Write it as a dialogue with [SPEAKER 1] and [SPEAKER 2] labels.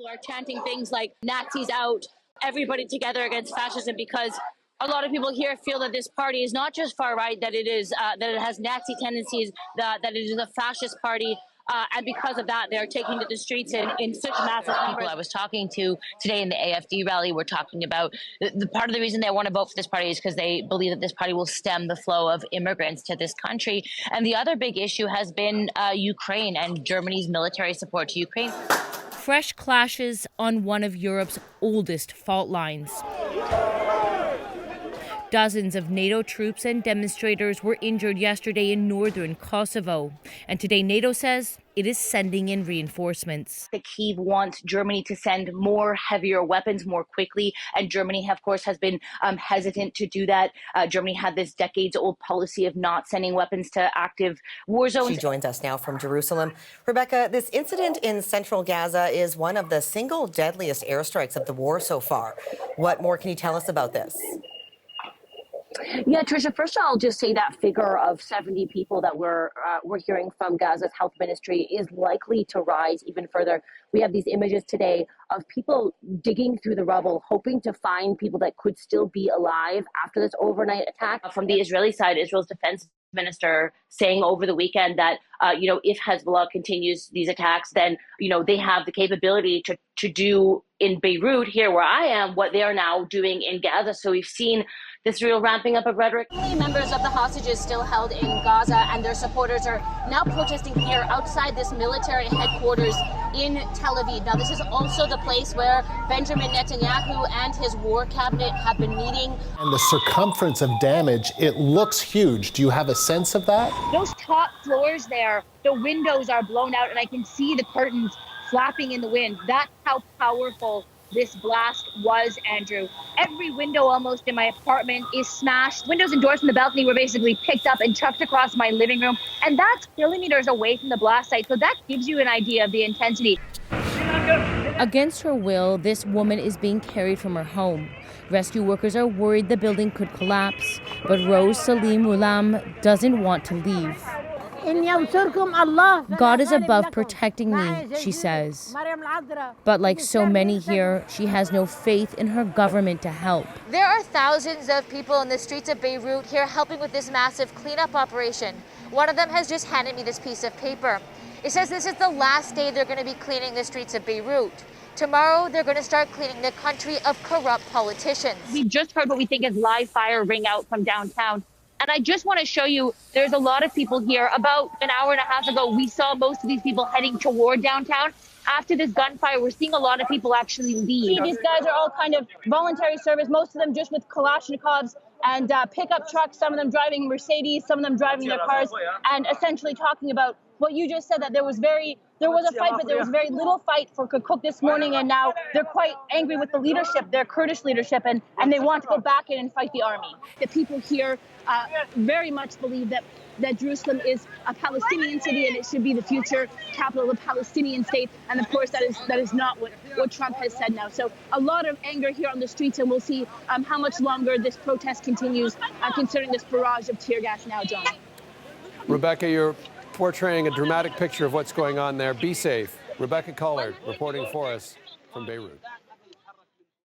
[SPEAKER 1] People are chanting things like Nazis out, everybody together against fascism, because a lot of people here feel that this party is not just far right, that it is that it has Nazi tendencies, that it is a fascist party. And because of that, they're taking to the streets in such massive numbers. People I was talking to today in the AFD rally were talking about the part of the reason they want to vote for this party is because they believe that this party will stem the flow of immigrants to this country. And the other big issue has been Ukraine and Germany's military support to Ukraine.
[SPEAKER 2] Fresh clashes on one of Europe's oldest fault lines. Dozens of NATO troops and demonstrators were injured yesterday in northern Kosovo. And today NATO says it is sending in reinforcements.
[SPEAKER 1] Kyiv wants Germany to send more heavier weapons more quickly. And Germany, of course, has been hesitant to do that. Germany had this decades-old policy of not sending weapons to active war zones.
[SPEAKER 3] She joins us now from Jerusalem. Rebecca, this incident in central Gaza is one of the single deadliest airstrikes of the war so far. What more can you tell us about this?
[SPEAKER 4] Yeah, Tricia, first I'll just say that figure of 70 people that we're hearing from Gaza's health ministry is likely to rise even further. We have these images today of people digging through the rubble, hoping to find people that could still be alive after this overnight attack.
[SPEAKER 1] From the Israeli side, Israel's defense minister saying over the weekend that, if Hezbollah continues these attacks, then, they have the capability to do in Beirut, here where I am, what they are now doing in Gaza. So we've seen this real ramping up of rhetoric.
[SPEAKER 4] Members of the hostages still held in Gaza and their supporters are now protesting here outside this military headquarters in Tel Aviv. Now, this is also the place where Benjamin Netanyahu and his war cabinet have been meeting.
[SPEAKER 5] And the circumference of damage, it looks huge. Do you have a sense of that?
[SPEAKER 6] Those top floors there, the windows are blown out and I can see the curtains flapping in the wind. That's how powerful this blast was, Andrew. Every window almost in my apartment is smashed. Windows and doors from the balcony were basically picked up and chucked across my living room. And that's kilometers away from the blast site. So that gives you an idea of the intensity.
[SPEAKER 2] Against her will, this woman is being carried from her home. Rescue workers are worried the building could collapse, but Rose Salim Ulam doesn't want to leave. God is above protecting me, she says. But like so many here, she has no faith in her government to help.
[SPEAKER 7] There are thousands of people in the streets of Beirut here helping with this massive cleanup operation. One of them has just handed me this piece of paper. It says this is the last day they're going to be cleaning the streets of Beirut. Tomorrow, they're going to start cleaning the country of corrupt politicians.
[SPEAKER 6] We just heard what we think is live fire ring out from downtown. And I just want to show you, there's a lot of people here. About an hour and a half ago, we saw most of these people heading toward downtown. After this gunfire, we're seeing a lot of people actually leave.
[SPEAKER 8] These guys are all kind of voluntary service, most of them just with Kalashnikovs and pickup trucks, some of them driving Mercedes, some of them driving their cars, and essentially talking about what you just said, that there was a fight, but there was very little fight for Kirkuk this morning, and now they're quite angry with the leadership, their Kurdish leadership, and they want to go back in and fight the army. The people here very much believe that Jerusalem is a Palestinian city and it should be the future capital of the Palestinian state. And of course, that is not what Trump has said now. So a lot of anger here on the streets, and we'll see how much longer this protest continues, considering this barrage of tear gas now, John.
[SPEAKER 9] Rebecca, you're portraying a dramatic picture of what's going on there. Be safe. Rebecca Collard reporting for us from Beirut.